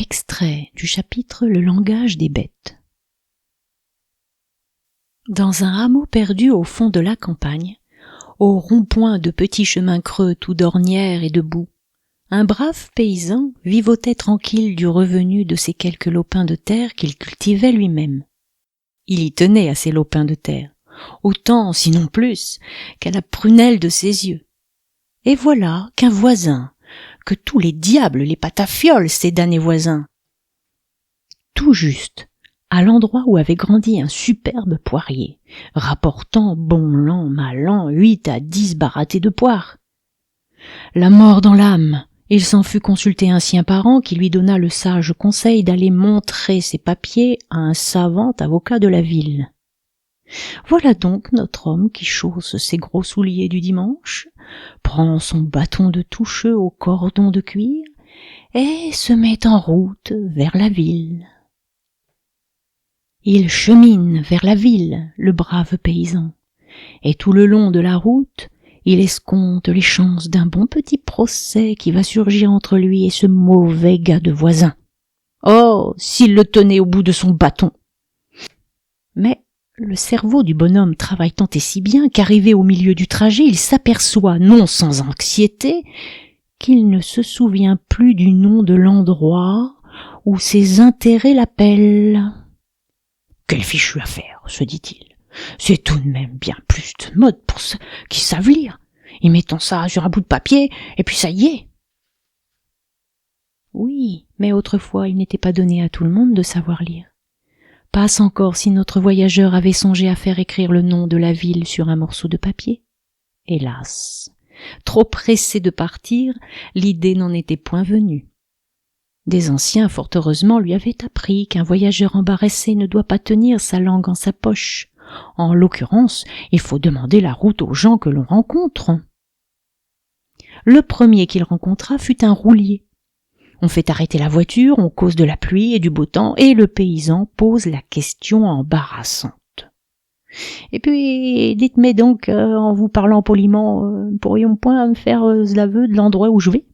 Extrait du chapitre Le langage des bêtes. Dans un hameau perdu au fond de la campagne, au rond-point de petits chemins creux tout d'ornières et de boue, un brave paysan vivotait tranquille du revenu de ses quelques lopins de terre qu'il cultivait lui-même. Il y tenait à ses lopins de terre, autant, sinon plus, qu'à la prunelle de ses yeux. Et voilà qu'un voisin, que tous les diables les patafioles, ces damnés voisins, tout juste, à l'endroit où avait grandi un superbe poirier, rapportant bon l'an, mal an, 8 à 10 baratés de poires. La mort dans l'âme, il s'en fut consulter un sien parent qui lui donna le sage conseil d'aller montrer ses papiers à un savant avocat de la ville. Voilà donc notre homme qui chausse ses gros souliers du dimanche, prend son bâton de toucheux au cordon de cuir et se met en route vers la ville. Il chemine vers la ville, le brave paysan, et tout le long de la route, il escompte les chances d'un bon petit procès qui va surgir entre lui et ce mauvais gars de voisin. Oh, s'il le tenait au bout de son bâton! Mais le cerveau du bonhomme travaille tant et si bien qu'arrivé au milieu du trajet, il s'aperçoit, non sans anxiété, qu'il ne se souvient plus du nom de l'endroit où ses intérêts l'appellent. Quelle fichue affaire, se dit-il. C'est tout de même bien plus de mode pour ceux qui savent lire. Y mettons ça sur un bout de papier, et puis ça y est. Oui, mais autrefois il n'était pas donné à tout le monde de savoir lire. Passe encore si notre voyageur avait songé à faire écrire le nom de la ville sur un morceau de papier. Hélas, trop pressé de partir, l'idée n'en était point venue. Des anciens, fort heureusement, lui avaient appris qu'un voyageur embarrassé ne doit pas tenir sa langue en sa poche. En l'occurrence, il faut demander la route aux gens que l'on rencontre. Le premier qu'il rencontra fut un roulier. On fait arrêter la voiture, on cause de la pluie et du beau temps, et le paysan pose la question embarrassante. Et puis, dites-moi donc, en vous parlant poliment, pourrions point me faire l'aveu de l'endroit où je vais?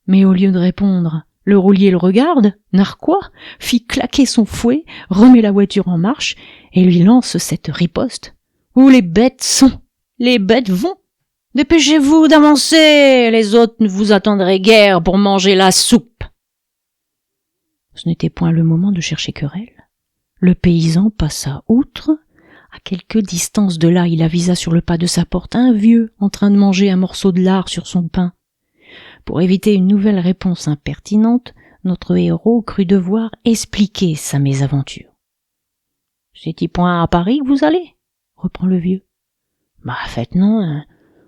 Mais au lieu de répondre, le roulier le regarde, narquois, fit claquer son fouet, remet la voiture en marche, et lui lance cette riposte. Où les bêtes sont? Les bêtes vont! Dépêchez-vous d'avancer, les autres ne vous attendraient guère pour manger la soupe. Ce n'était point le moment de chercher querelle. Le paysan passa outre. À quelque distance de là, il avisa sur le pas de sa porte un vieux en train de manger un morceau de lard sur son pain. Pour éviter une nouvelle réponse impertinente, notre héros crut devoir expliquer sa mésaventure. « C'est-y point à Paris que vous allez ?» reprend le vieux. « Bah, faites non,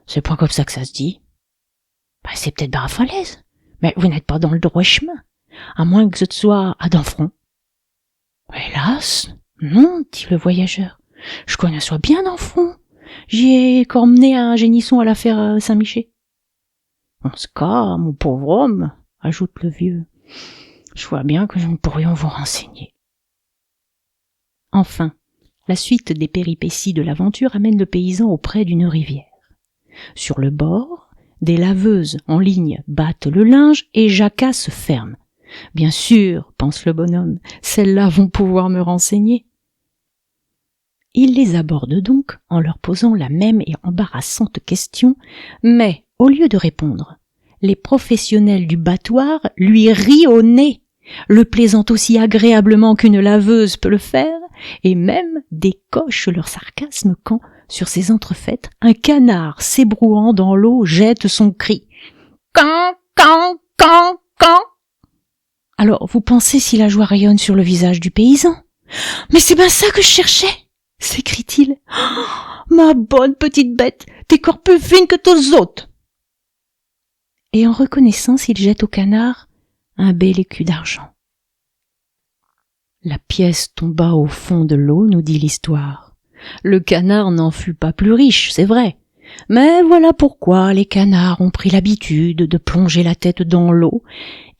c'est point comme ça que ça se dit. »« Bah, c'est peut-être bas à Falaise, mais vous n'êtes pas dans le droit chemin, à moins que ce soit à Danfron. »« Hélas, non, dit le voyageur, je connais soit bien Danfron, j'y ai cormené un génisson à l'affaire Saint-Michel. »« En ce cas, mon pauvre homme, ajoute le vieux, je vois bien que nous ne pourrions vous renseigner. » Enfin, la suite des péripéties de l'aventure amène le paysan auprès d'une rivière. Sur le bord, des laveuses en ligne battent le linge et Jacquat se ferme. Bien sûr, pense le bonhomme, celles-là vont pouvoir me renseigner. Il les aborde donc en leur posant la même et embarrassante question, mais au lieu de répondre, les professionnels du battoir lui rient au nez, le plaisantent aussi agréablement qu'une laveuse peut le faire, et même décochent leur sarcasme quand, sur ces entrefaites, un canard s'ébrouant dans l'eau jette son cri. « Can, can, can, can !» Alors, vous pensez si la joie rayonne sur le visage du paysan? « Mais c'est bien ça que je cherchais !» s'écrie-t-il. Oh, « Ma bonne petite bête, t'es corps plus fine que tous autres !» Et en reconnaissance, il jette au canard un bel écu d'argent. La pièce tomba au fond de l'eau, nous dit l'histoire. Le canard n'en fut pas plus riche, c'est vrai. Mais voilà pourquoi les canards ont pris l'habitude de plonger la tête dans l'eau,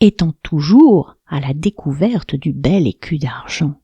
étant toujours à la découverte du bel écu d'argent.